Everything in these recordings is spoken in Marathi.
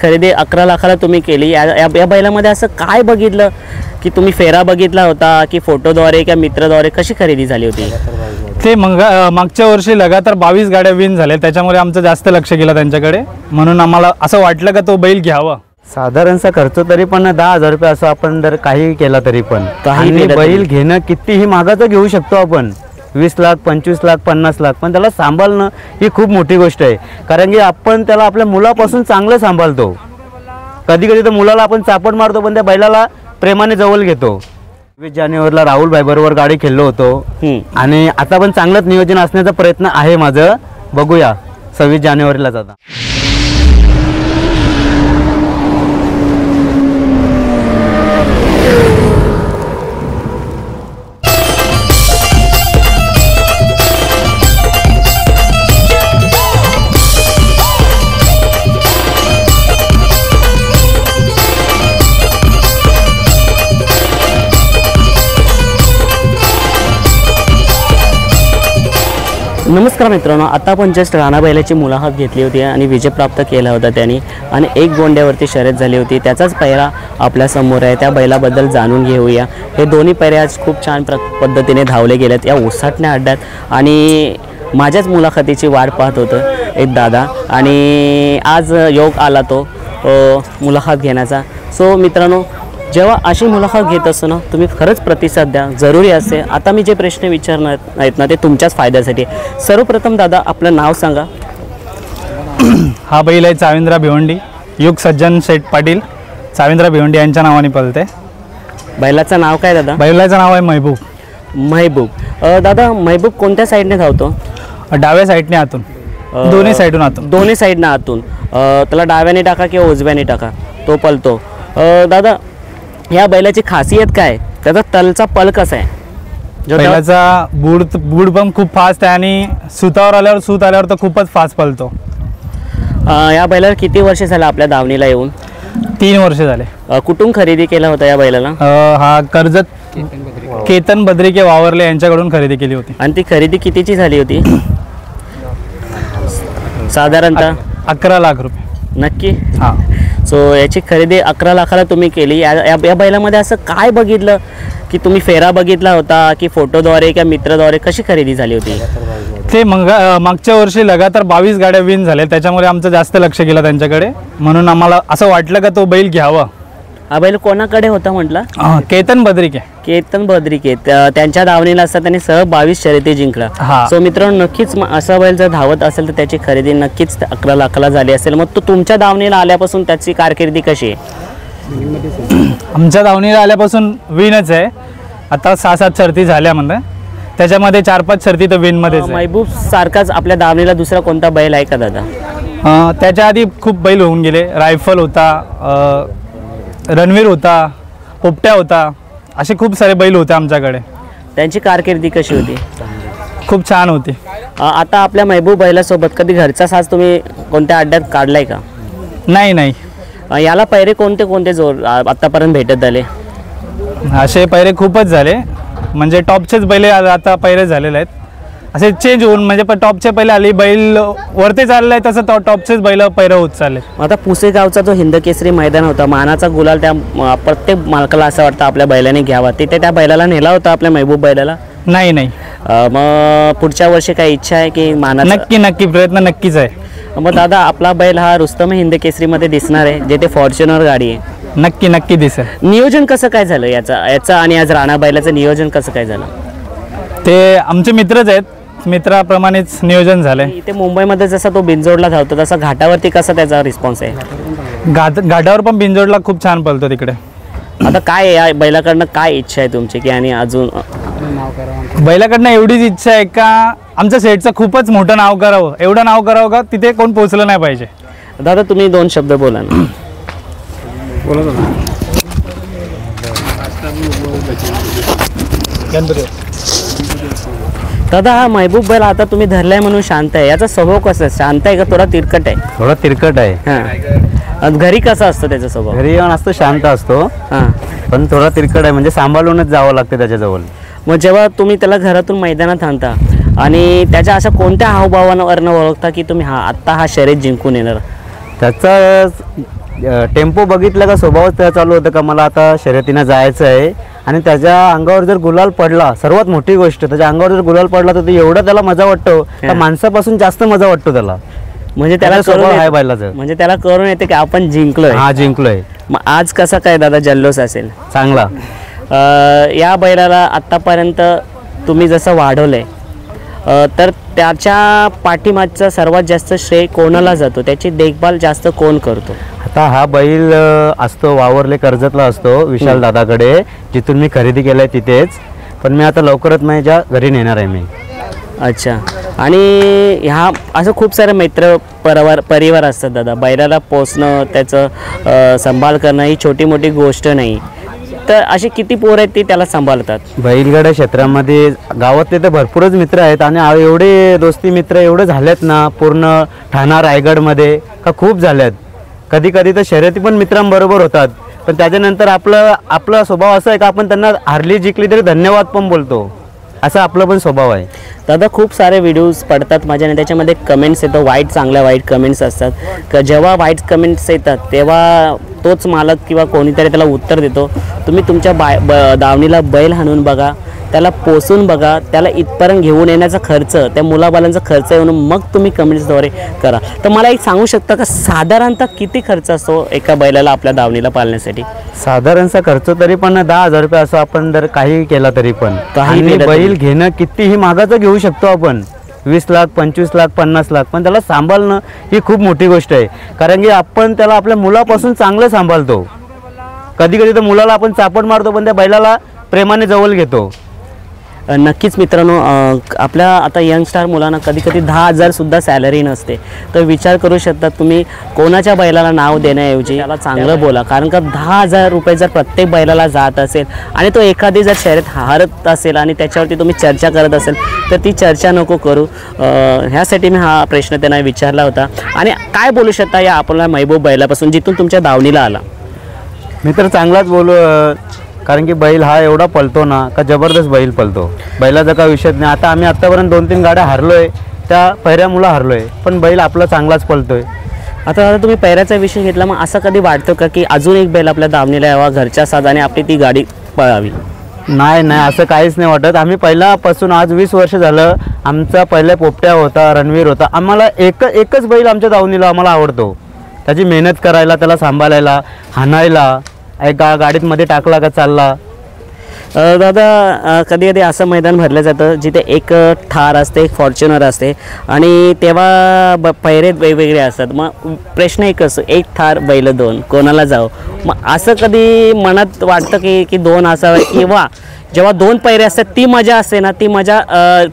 खरेदी 11 लाखाला तुम्ही केली। या बैलामध्ये असं काय बघितलं की तुम्ही फेरा बघितला होता की फोटोद्वारे किंवा मित्राद्वारे कशी खरेदी झाली होती? ते मागच्या वर्षी लगातार 22 गाड्या विन झाल्या, त्याच्यामुळे आमचं जास्त लक्ष गेलं त्यांच्याकडे, म्हणून आम्हाला असं वाटलं का तो बैल घ्यावा। साधारणसा खर्च तरी पण 10,000 रुपये असं आपण जर काही केला तरी पण काही बैल घेणं कितीही महागाचं घेऊ शकतो आपण, 20 लाख 25 लाख 50 लाख, पण त्याला सांभाळणं ही खूप मोठी गोष्ट आहे। कारण की आपण त्याला आपल्या मुलापासून चांगलं सांभाळतो, कधी कधी तर मुलाला आपण चापट मारतो पण त्या बैलाला प्रेमाने जवळ घेतो। 20 जानेवारीला राहुल भाई बरोबर गाडी खेळलो होतो आणि आता पण चांगलंच नियोजन असण्याचा प्रयत्न आहे माझं, बघूया 26 जानेवारीलाच आता। नमस्कार मित्रांनो, आता आपण जस्ट राणा बैलाची मुलाखत घेतली होती आणि विजय प्राप्त केला होता त्यांनी आणि एक गोंड्यावरती शर्यत झाली होती, त्याचाच पैरा आपल्या समोर आहे। त्या बैलाबद्दल जाणून घेऊया। हे दोन्ही पैरे आज खूप छान पद्धतीने धावले गेलेत या उसाटण्या अड्ड्यात आणि माझ्याच मुलाखतीची वाट पाहत होतं एक दादा आणि आज योग आला तो मुलाखत घेण्याचा। सो मित्रांनो, जेव्हा अशी मुलाखत घेत असतो ना तुम्ही खरंच प्रतिसाद द्या, जरुरी असते। आता मी जे प्रश्न विचारणार आहेत ना ते तुमच्याच फायद्यासाठी। सर्वप्रथम दादा आपलं नाव सांगा। हा बैल आहे चाविंद्रा भिवंडी, युग सज्जन शेठ पाटील चाविंद्रा भिवंडी यांच्या नावाने पळते। बैलाचं नाव काय दादा? बैलाचं नाव आहे महबूब। महबूब दादा, महबूब कोणत्या साईडने धावतो? डाव्या साईडने आतून, दोन्ही साईडून आतून। दोन्ही साईडनं आतून, त्याला डाव्याने टाका किंवा उजव्याने टाका तो पळतो। दादा या बैलाची खासियत काय, त्याचा तलचा पल कसा आहे? बैलाचा बूड पण खूप फास्ट आहे आणि सूत आल्यावर तर खूपच फास्ट पळतो। या बैलाला किती वर्ष झालं आपल्या दावणीला येऊन? 3 वर्ष झाले। कुठून खरेदी केला होता या बैलाला? हा कर्जत केतन बद्रिके वावरले यांच्याकडून खरेदी केली होती। आणि ती खरेदी कितीची झाली होती? साधारणतः 11 लाख रुपये। नक्की? हां। सो याची खरेदी 11 लाखाला तुम्ही केली। या बैलामध्ये असं काय बघितलं की तुम्ही फेरा बघितला होता की फोटोद्वारे किंवा मित्राद्वारे कशी खरेदी झाली होती? ते मागच्या वर्षी लगातार 22 गाड्या विन झाल्या, त्याच्यामुळे आमचं जास्त लक्ष गेलं त्यांच्याकडे, म्हणून आम्हाला असं वाटलं का तो बैल घ्यावा। हा बैल कोणाकडे होता म्हटलं? केतन बद्रिके। केतन बद्रिके त्यांच्या धावणीला असतात, त्यांनी सहज 22 शर्यती जिंकला। सो मित्रांनो, नक्कीच असा बैल जर धावत असेल तर त्याची खरेदी नक्कीच 11 लाखाला झाली असेल। मग तो तुमच्या धावणीला आल्यापासून त्याची कारकिर्दी कशी आहे? आमच्या धावणीला आल्यापासून विनच आहे। आता 6-7 शर्ती झाल्या म्हणजे त्याच्यामध्ये 4-5 शर्ती तर विनमध्येच आहे। महबूब सारखाच आपल्या धावणीला दुसरा कोणता बैल आहे का दादा? त्याच्या आधी खूप बैल होऊन गेले, रायफल होता, रणवीर होता, पोपट्या होता, असे खूप सारे बैल होते आमच्याकडे। त्यांची कारकिर्दी कशी होती? खूप छान होती। आता आपल्या महबूब बैलासोबत कधी घरचा साज तुम्ही कोणत्या अड्ड्यात काढलाय का? नाही। याला पैरे कोणते कोणते जोर आतापर्यंत भेटत झाले? असे पैरे खूपच झाले, म्हणजे टॉपचेच बैल आता पैरे झालेले आहेत, असे चेंज होऊन, म्हणजे पण टॉपचे पहिले आले बैल वरती चालले तसं टॉपचेच बैल पैरे होत चालले। आता पुसेगावचा जो हिंदकेसरी मैदान होता, मानाचा गुलाल त्या प्रत्येक मालकाला असं वाटतं आपल्या बैलाने घ्यावा, तिथे त्या बैलाला नेला होता आपल्या महबूब बैलाला? नाही। मग पुढच्या वर्षी काही इच्छा आहे की मानाचा? नक्की प्रयत्न नक्कीच आहे। मग दादा आपला बैल हा रुस्तम हिंदकेसरीमध्ये दिसणार आहे, जिथे फॉर्च्युनर गाडी आहे? नक्की दिसेल। नियोजन कसं काय झालं याचा आणि आज राणा बैलाचं नियोजन कसं काय झालं? ते आमचे मित्रच आहेत, मित्राप्रमाणेच नियोजन झालंय। इथे मुंबईमध्ये जसा तो बिंजोडला धावतो तसा घाटावरती कसा त्याचा रिस्पॉन्स आहे? घाटावर पण बिंजोडला खूप छान पळतो तिकडे। आता काय या बैलाकडनं काय इच्छा आहे तुमची की आणि अजून? बैलाकडनं एवढीच इच्छा आहे का आमच्या सेटचं खूपच मोठं नाव करावं, एवढं नाव करावं का तिथे कोण पोहोचलं नाही पाहिजे। दादा तुम्ही 2 शब्द बोला ना। दादा हा महबूब बैल आता तुम्ही धरलाय म्हणून शांत आहे, याचा स्वभाव कसा आहे? शांत आहे का थोडा तिरकट आहे? थोडा तिरकट आहे। हां, घरी कसा असतो त्याचा स्वभाव? घरी येऊन असतो शांत असतो, हां, पण थोडा तिरकट आहे, म्हणजे सांभाळूनच जावं लागतं त्याच्याजवळ। मग जेव्हा तुम्ही त्याला घरातून मैदानात आणता आणि त्याच्या अशा कोणत्या हावभावांवरनं ओळखता की तुम्ही आत्ता हा शर्यत जिंकून येणार? त्याचा टेम्पो बघितलं का स्वभावच त्याचा चालू होतं का मला आता शर्यतीनं जायचं आहे. आणि त्याच्या अंगावर जर गुलाल पडला, सर्वात मोठी गोष्ट त्याच्या अंगावर जर गुलाल पडला तर ते एवढा त्याला मजा वाटतो, त्या माणसापासून जास्त मजा वाटतो त्याला. म्हणजे त्याला स्वभाव आहे बैलाचं. म्हणजे त्याला करून येते की आपण जिंकलोय. हा जिंकलोय. मग आज कसा काय दादा जल्लोष असेल चांगला. या बैलाला आत्तापर्यंत तुम्ही जसं वाढवलंय तर त्याच्या पाठीमागचा सर्वात जास्त श्रेय कोणाला जातो, त्याची देखभाल जास्त कोण करतो? आता हा बैल असतो वावरले कर्जतला असतो विशाल दादाकडे, जिथून मी खरेदी केलाय तिथेच. पण मी आता लवकरच माझ्या घरी नेणार आहे मी. अच्छा. आणि ह्या असं खूप सारे मित्र परिवार असतात दादा. बैलाला पोसणं, त्याचं सांभाळ करणं ही छोटी मोठी गोष्ट नाही. तर असे किती पोरं आहेत ते त्याला सांभाळतात? बैलगाड्या क्षेत्रामध्ये गावातले तर भरपूरच मित्र आहेत आणि एवढे दोस्ती मित्र एवढे झालेत ना पूर्ण ठाणा रायगडमध्ये का खूप झाल्यात. कधी कधी तर शर्यती पण मित्रांबरोबर होतात. पण त्याच्यानंतर आपला स्वभाव असा आहे का आपण त्यांना हारली जिंकली तरी धन्यवाद पण बोलतो, असा आपला पण स्वभाव आहे. दादा खूप सारे व्हिडिओज पडतात माझ्याने, त्याच्यामध्ये कमेंट्स येतात, चांगल्या वाईट कमेंट्स असतात. का जेव्हा वाईट कमेंट्स येतात तेव्हा तोच मालक किंवा कोणीतरी त्याला उत्तर देतो, तुम्ही तुमच्या दावणीला बैल हाणून बघा, त्याला पोसून बघा, त्याला इथपर्यंत घेऊन येण्याचा खर्च, त्या मुलाबालांचा खर्च येऊन मग तुम्ही कमेंट्सद्वारे करा. तर मला एक सांगू शकता का साधारणतः किती खर्च असतो एका बैलाला आपल्या दावणीला पाळण्यासाठी? साधारणचा खर्च तरी पण 10,000 रुपये असं आपण जर काही केला तरी पण. काही बैल घेणं कितीही महागाचं घेऊ शकतो आपण, 20 लाख 25 लाख 50 लाख, पण त्याला सांभाळणं ही खूप मोठी गोष्ट आहे. कारण की आपण त्याला आपल्या मुलापासून चांगलं सांभाळतो. कधी कधी तर मुलाला आपण चापट मारतो पण त्या बैलाला प्रेमाने जवळ घेतो. नक्कीच मित्रांनो, आपल्या आता यंगस्टार मुलांना कधी कधी 10,000 सुद्धा सॅलरी नसते. तर विचार करू शकता तुम्ही कोणाच्या बैलाला नाव देण्याऐवजी त्याला चांगलं बोला. कारण का 10,000 रुपये जर प्रत्येक बैलाला जात असेल आणि तो एखादी जर शर्यत हारत असेल आणि त्याच्यावरती तुम्ही चर्चा करत असेल तर ती चर्चा नको करू. ह्यासाठी मी हा प्रश्न त्यांना विचारला होता. आणि काय बोलू शकता या आपल्या महबूब बैलापासून जिथून तुमच्या दावणीला आला? मी तर चांगलाच बोलू, कारण की बैल हा एवढा पळतो ना का जबरदस्त बैल पळतो. बैलाचा काय विषय नाही. आता आम्ही आत्तापर्यंत 2-3 गाड्या हारलोय, त्या पहिऱ्यामुळं हारलोय, पण बैल आपला चांगलाच पळतोय. आता तुम्ही पैऱ्याचा विषय घेतला, मग असं कधी वाटतं का की अजून एक बैल आपल्या दावणीला यावा, घरच्या साधाने आपली ती गाडी पळावी? नाही असं काहीच नाही वाटत. आम्ही पहिल्यापासून आज 20 वर्ष झालं, आमचा पहिल्या पोपट्या होता, रणवीर होता. आम्हाला एकच बैल आमच्या दावणीला आम्हाला आवडतो. त्याची मेहनत करायला, त्याला सांभाळायला, हाणायला, एका गाडीत मध्ये टाकला का चालला. दादा कधी कधी असं मैदान भरलं जातं जिथे एक थार असते, एक फॉर्च्युनर असते आणि तेव्हा पैरे वेगवेगळे असतात. मग प्रश्न एकच, एक थार बैल 2 कोणाला जावं? मग असं कधी मनात वाटतं की 2 असावे, किंवा जेव्हा 2 पैरे असतात ती मजा असते ना, ती मजा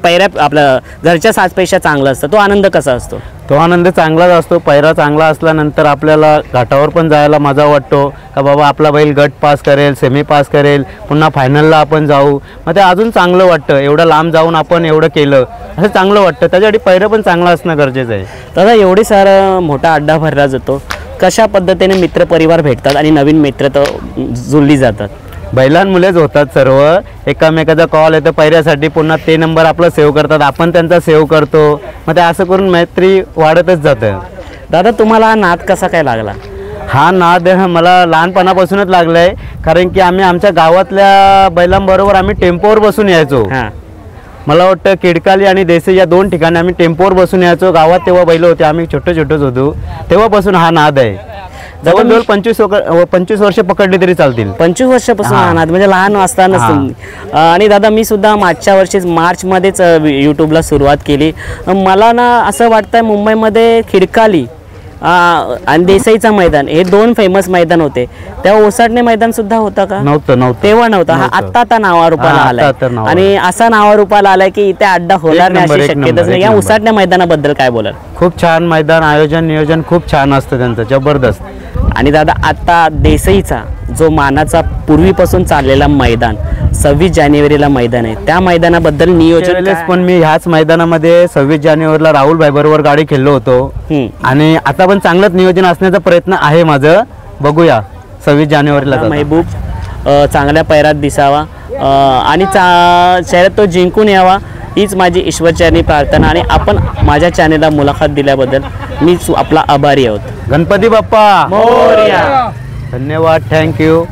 पैऱ्या आपल्या घरच्या 7 पैशा चांगला असतं, तो आनंद कसा असतो? तो आनंद चांगलाच असतो. पैरा चांगला असल्यानंतर आपल्याला घाटावर पण जायला मजा वाटतो का बाबा आपला बैल गट पास करेल, सेमी पास करेल, पुन्हा फायनलला आपण जाऊ. मग ते अजून चांगलं वाटतं. एवढं लांब जाऊन आपण एवढं केलं असं चांगलं वाटतं. त्याच्यासाठी पैरा पण चांगला असणं गरजेचं आहे. दादा एवढी सारा मोठा अड्डा भरला जातो, कशा पद्धतीने मित्रपरिवार भेटतात आणि नवीन मित्र तर जुळली जातात? बैलांमुळेच होतात सर्व. एकामेकाचा कॉल येतो पैऱ्यासाठी, पुन्हा ते नंबर आपला सेव्ह करतात, आपण त्यांचा सेव्ह करतो. मग ते असं करून मैत्री वाढतच जातं. दादा तुम्हाला हा नाद कसा काय लागला? हा नाद मला लहानपणापासूनच लागला आहे. कारण की आम्ही आमच्या गावातल्या बैलांबरोबर आम्ही टेम्पोवर बसून यायचो. मला वाटतं किडकाली आणि देसाई या 2 ठिकाणी आम्ही टेम्पोवर बसून यायचो. गावात तेव्हा बैल होते, आम्ही छोटेच होतो, तेव्हापासून हा नाद आहे. जवळजवळ 25 वर्ष पकडली तरी चालतील. 25 वर्षापासून राहणार म्हणजे लहान असतानाच. आणि दादा मी सुद्धा मागच्या वर्षीच मार्चमध्येच यूट्यूबला सुरुवात केली. मला ना असं वाटतंय मुंबईमध्ये खिडकाली आणि देसाईचा मैदान हे 2 फेमस मैदान होते. तेव्हा ओसाडणे मैदान सुद्धा होता का? नव्हतं तेव्हा नव्हता. हा आत्ता नावारूपाला आलाय आणि असा नावारूपाला आलाय की इथे अड्डा होणार नाही अशी शक्यताच नाही. या ओसाडण्या मैदानाबद्दल काय बोलाल? खूप छान मैदान, आयोजन नियोजन खूप छान असतं त्यांचं, जबरदस्त. आणि दादा आता देसाईचा जो मानाचा पूर्वीपासून चाललेला मैदान 26 जानेवारीला मैदान आहे, त्या मैदानाबद्दल नियोजन पण मी ह्याच मैदानामध्ये 26 जानेवारीला राहुल भाई बरोबर गाडी खेळलो होतो आणि आता पण चांगलंच नियोजन असण्याचा प्रयत्न आहे माझं. बघूया 26 जानेवारीला महबूब चांगल्या पैरात दिसावा आणि शर्यत तो जिंकून यावा. हीच माझी ईश्वरचरणी प्रार्थना आणि आपण माझ्या चॅनेलला मुलाखत दिल्याबद्दल मी आपला आभारी आहोत. गणपती बाप्पा मोरया. धन्यवाद. थँक्यू.